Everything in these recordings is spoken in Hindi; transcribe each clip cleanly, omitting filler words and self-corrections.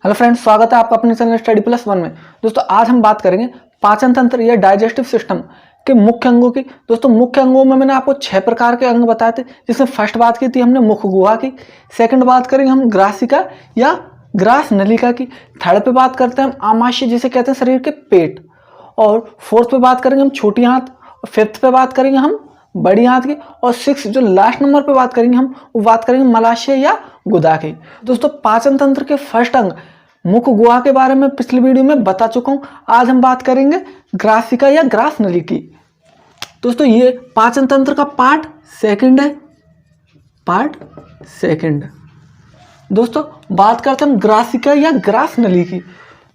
हेलो फ्रेंड्स, स्वागत है आपका अपने चैनल स्टडी प्लस वन में। दोस्तों आज हम बात करेंगे पाचन तंत्र या डाइजेस्टिव सिस्टम के मुख्य अंगों की। दोस्तों मुख्य अंगों में मैंने आपको 6 प्रकार के अंग बताए थे, जिसमें फर्स्ट बात की थी हमने मुख गुहा की, सेकंड बात करेंगे हम ग्रासिका या ग्रास नलिका की, थर्ड पे बात करते हैं हम आमाशय जिसे कहते हैं शरीर के पेट, और फोर्थ पे बात करेंगे हम छोटी आंत, और फिफ्थ पे बात करेंगे हम बड़ी आंत की, और सिक्स जो लास्ट नंबर पे बात करेंगे हम वो बात करेंगे मलाशय या गुदा की। दोस्तों पाचन तंत्र के फर्स्ट अंग मुख गुहा के बारे में पिछली वीडियो में बता चुका हूं। आज हम बात करेंगे ग्रासिका या ग्रास नली की। दोस्तों ये पाचन तंत्र का पार्ट सेकंड है, पार्ट सेकंड। दोस्तों बात करते हैं हम ग्रासिका या ग्रास नली की।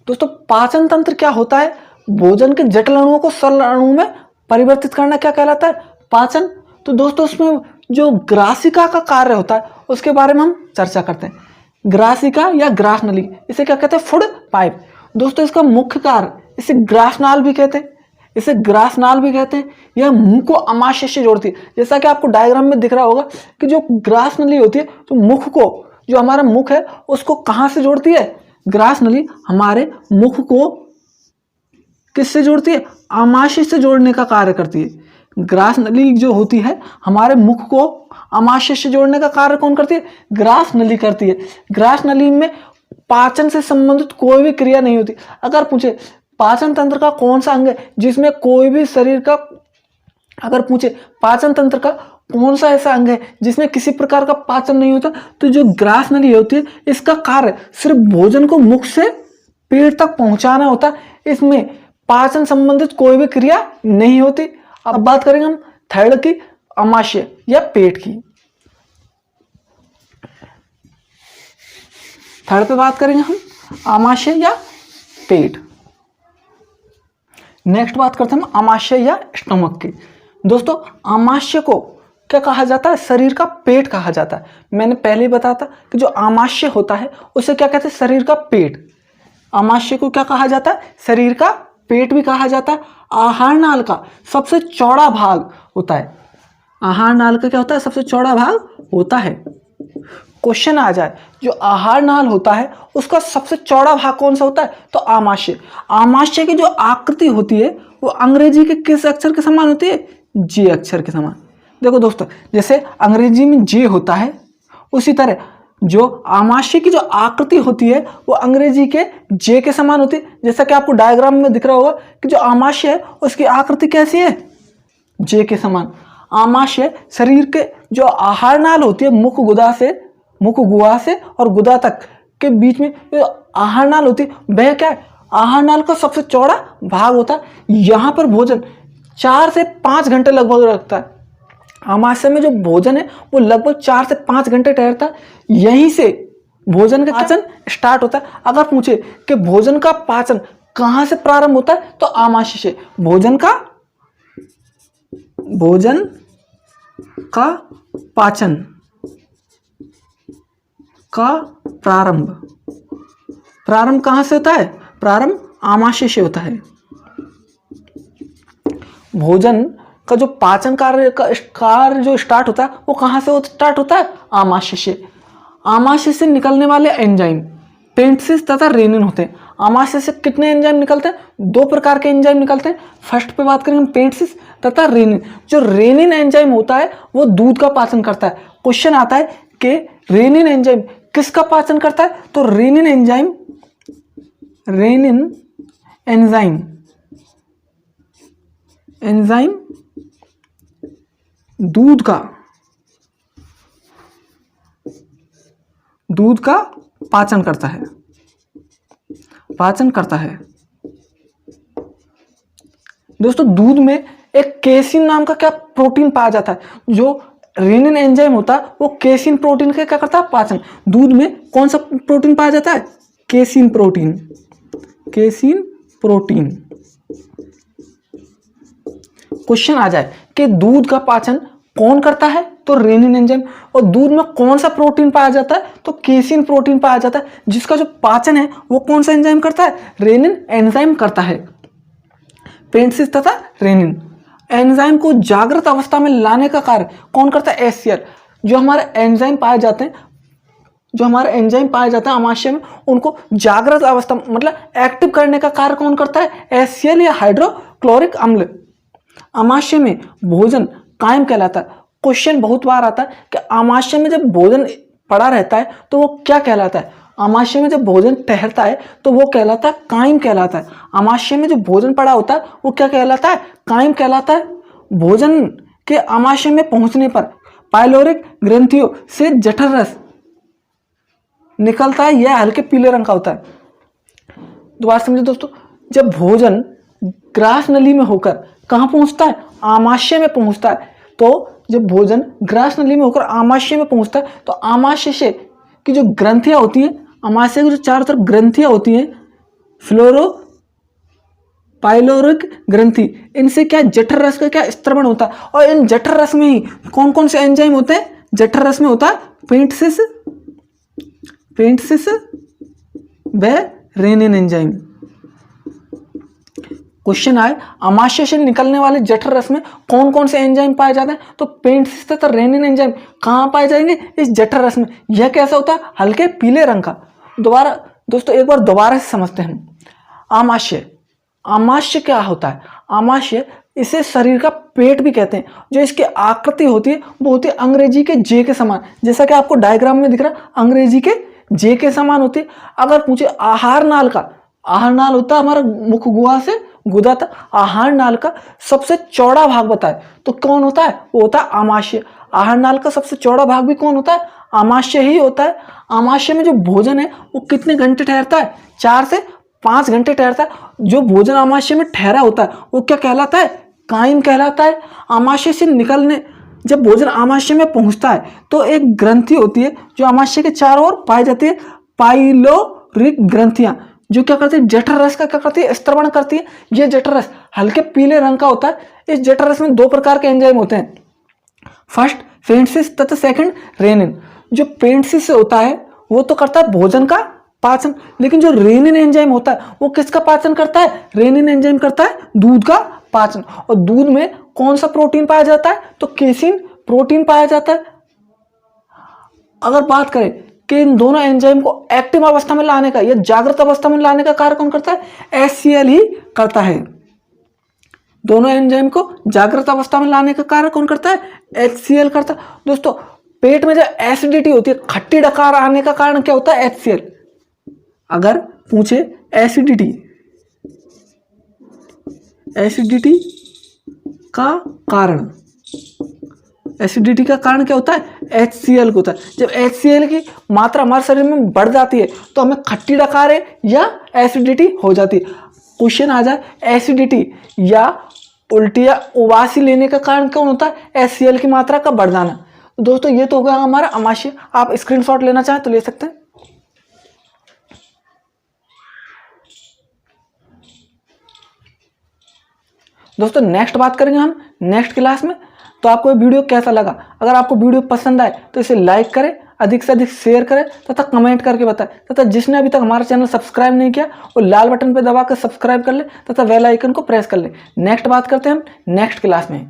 दोस्तों पाचन तंत्र क्या होता है? भोजन के जटिल अणुओं को सरल अणुओं में परिवर्तित करना क्या कहलाता है? पाचन। तो दोस्तों उसमें जो ग्रासिका का कार्य होता है उसके बारे में हम चर्चा करते हैं। ग्रासिका या ग्रास नली, इसे क्या कहते हैं? Food pipe. दोस्तों इसका मुख्य कार्य, इसे ग्रासनाल भी कहते हैं, इसे ग्रासनाल भी कहते हैं। यह मुंह को अमाशय से जोड़ती है। जैसा कि आपको डायग्राम में दिख रहा होगा कि जो ग्रास नली होती है तो मुख को, जो हमारा मुख है उसको कहाँ से जोड़ती है? ग्रास नली हमारे मुख को किससे जोड़ती है? अमाशय से जोड़ने का कार्य करती है। ग्रास नली जो होती है हमारे मुख को अमाशय से जोड़ने का कार्य कौन करती है? ग्रास नली करती है। ग्रास नली में पाचन से संबंधित कोई भी क्रिया नहीं होती। अगर पूछे पाचन तंत्र का कौन सा अंग है जिसमें कोई भी शरीर का, अगर पूछे पाचन तंत्र का कौन सा ऐसा अंग है जिसमें किसी प्रकार का पाचन नहीं होता, तो जो ग्रास नली होती है इसका कार्य सिर्फ भोजन को मुख से पेट तक पहुंचाना होता है। इसमें पाचन संबंधित कोई भी क्रिया नहीं होती। अब बात करेंगे हम थर्ड की, अमाशय या पेट की। थर्ड पे बात करेंगे हम अमाशय या पेट। नेक्स्ट बात करते हैं हम अमाशय या स्टमक की। दोस्तों अमाशय को क्या कहा जाता है? शरीर का पेट कहा जाता है। मैंने पहले ही बताया था कि जो अमाशय होता है उसे क्या कहते हैं? शरीर का पेट। अमाशय को क्या कहा जाता है? शरीर का पेट भी कहा जाता है। आहार नाल का सबसे चौड़ा भाग होता है। आहार नाल का क्या होता है? सबसे चौड़ा भाग होता है। क्वेश्चन आ जाए जो आहार नाल होता है उसका सबसे चौड़ा भाग कौन सा होता है? तो आमाशय। आमाशय की जो आकृति होती है वो अंग्रेजी के किस अक्षर के समान होती है? जे अक्षर के समान। देखो दोस्तों, जैसे अंग्रेजी में जे होता है उसी तरह जो आमाशय की जो आकृति होती है वो अंग्रेजी के जे के समान होती है। जैसा कि आपको डायग्राम में दिख रहा होगा कि जो आमाशय है उसकी आकृति कैसी है? जे के समान। आमाशय शरीर के जो आहार नाल होती है मुख गुहा से और गुदा तक के बीच में जो आहार नाल होती है वह क्या है? आहार नाल का सबसे चौड़ा भाग होता है। यहाँ पर भोजन 4 से 5 घंटे लगभग लगता है। आमाशय में जो भोजन है वो लगभग 4 से 5 घंटे ठहरता है। यहीं से भोजन का पाचन स्टार्ट होता है। अगर पूछे कि भोजन का पाचन कहाँ से प्रारंभ होता है तो आमाशय से। भोजन का पाचन का प्रारंभ कहाँ से होता है? प्रारंभ आमाशय से होता है। भोजन का जो पाचन कार्य जो स्टार्ट होता है वो कहाँ से स्टार्ट होता है? आमाशय से। आमाशय से निकलने वाले एंजाइम पेंटसिस तथा रेनिन होते हैं। आमाशय से कितने एंजाइम निकलते हैं? 2 प्रकार के एंजाइम निकलते हैं। फर्स्ट पे बात करेंगे पेंटसिस तथा रेनिन। जो रेनिन एंजाइम होता है वो दूध का पाचन करता है। क्वेश्चन आता है कि रेनिन एंजाइम किसका पाचन करता है? तो रेनिन एंजाइम दूध का पाचन करता है। दोस्तों दूध में एक केसिन नाम का क्या प्रोटीन पाया जाता है। जो रेनिन एंजाइम होता है वो केसिन प्रोटीन का क्या करता है? पाचन। दूध में कौन सा प्रोटीन पाया जाता है? Casein protein. क्वेश्चन आ जाए कि दूध का पाचन कौन करता है? तो रेनिन एंजाइम। और दूध में कौन सा प्रोटीन पाया जाता है? तो केसिन प्रोटीन पाया जाता है, जिसका जो पाचन है वो कौन सा एंजाइम करता है? रेनिन एंजाइम करता है। पेंटसिस तथा रेनिन एंजाइम को जागृत अवस्था में लाने का कार्य कौन करता है? एचसीएल। जो हमारे एंजाइम पाए जाते हैं जो हमारे एंजाइम पाए जाते हैं आमाशय में, उनको जागृत अवस्था मतलब एक्टिव करने का कार्य कौन करता है? HCl या हाइड्रोक्लोरिक अम्ल। आमाशय में भोजन कायम कहलाता है। क्वेश्चन बहुत बार आता है कि आमाशय में जब भोजन पड़ा रहता है तो वो क्या कहलाता है? आमाशय में जब भोजन ठहरता है तो वो कहलाता है कायम कहलाता है। आमाशय में जो भोजन पड़ा होता है वो क्या कहलाता है? कायम कहलाता है। भोजन के आमाशय में पहुंचने पर पाइलोरिक ग्रंथियों से जठर रस निकलता है, यह हल्के पीले रंग का होता है। दोबारा समझे दोस्तों, जब भोजन ग्रास नली में होकर कहाँ पहुंचता है? आमाशय में पहुंचता है। तो जब भोजन ग्रास नली में होकर आमाशय में पहुंचता है तो आमाशय से की जो ग्रंथियां होती हैं, आमाशय की जो चारों तरफ ग्रंथियां होती हैं, फ्लोरो पाइलोरिक ग्रंथि, इनसे क्या जठर रस का क्या स्त्रवण होता है। और इन जठर रस में ही कौन कौन से एंजाइम होते हैं? जठर रस में होता है पेंटसिस व रेनिन एंजाइम। क्वेश्चन आए आमाशय से निकलने वाले जठर रस में कौन कौन से एंजाइम पाए जाते हैं, तो पेंटसिस तथा रेनिन एंजाइम कहाँ पाए जाएंगे? इस जठर रस में। यह कैसा होता है? हल्के पीले रंग का। दोबारा दोस्तों एक बार दोबारा से समझते हैं। आमाशय, आमाशय क्या होता है? आमाशय, इसे शरीर का पेट भी कहते हैं। जो इसकी आकृति होती है वो होती है अंग्रेजी के जे के समान, जैसा कि आपको डायग्राम में दिख रहा है, अंग्रेजी के जे के समान होती है। अगर पूछे आहार नाल का, आहार नाल होता है हमारा मुख गुहा से गुदा तक, आहार नाल का सबसे चौड़ा भाग बताए तो कौन होता है? वो होता है आमाशय। आहार नाल का सबसे चौड़ा भाग भी कौन होता है? आमाशय ही होता है। आमाशय में जो भोजन है वो कितने घंटे ठहरता है? 4 से 5 घंटे ठहरता है। जो भोजन आमाशय में ठहरा होता है वो क्या कहलाता है? कायम कहलाता है। आमाशय से निकलने, जब भोजन आमाशय में पहुंचता है तो एक ग्रंथि होती है जो आमाशय के चारों ओर पाई जाती है, पाइलोरिक ग्रंथियां, जो क्या करती है? जठर रस का क्या करती है? स्त्रवण करती है। यह जठर रस हल्के पीले रंग का होता है। इस जठर रस में 2 प्रकार के एंजाइम होते हैं, फर्स्ट पेंटसिस तथा सेकंड रेनिन। जो पेंटसिस होता है वो तो करता है भोजन का पाचन, लेकिन जो रेनिन एंजाइम होता है वो किसका पाचन करता है? रेनिन एंजाइम करता है दूध का पाचन। और दूध में कौन सा प्रोटीन पाया जाता है? तो केसिन प्रोटीन पाया जाता है। अगर बात करें कि इन दोनों एंजाइम को एक्टिव अवस्था में लाने का या जागृत अवस्था में लाने का कार्य कौन करता है? HCl ही करता है। दोनों एंजाइम को जागृत अवस्था में लाने का कार्य कौन करता है? HCl करता है। दोस्तों पेट में जब एसिडिटी होती है, खट्टी डकार आने का कारण क्या होता है? HCl। अगर पूछे एसिडिटी का कारण, एसिडिटी का कारण क्या होता है? HCl होता है। जब HCl की मात्रा हमारे शरीर में बढ़ जाती है तो हमें खट्टी डकारें या एसिडिटी हो जाती है। क्वेश्चन आ जाए एसिडिटी या उल्टी या उबासी लेने का कारण कौन होता है? HCl की मात्रा का बढ़ जाना। दोस्तों ये तो हो गया हमारा आमाशय। आप स्क्रीनशॉट लेना चाहें तो ले सकते हैं। दोस्तों नेक्स्ट बात करेंगे हम नेक्स्ट क्लास में। तो आपको ये वीडियो कैसा लगा? अगर आपको वीडियो पसंद आए तो इसे लाइक करें, अधिक से अधिक शेयर करें तथा कमेंट करके बताएं। तथा जिसने अभी तक हमारा चैनल सब्सक्राइब नहीं किया वो लाल बटन पर दबाकर सब्सक्राइब कर ले तथा बेल आइकन को प्रेस कर ले। नेक्स्ट बात करते हैं हम नेक्स्ट क्लास में।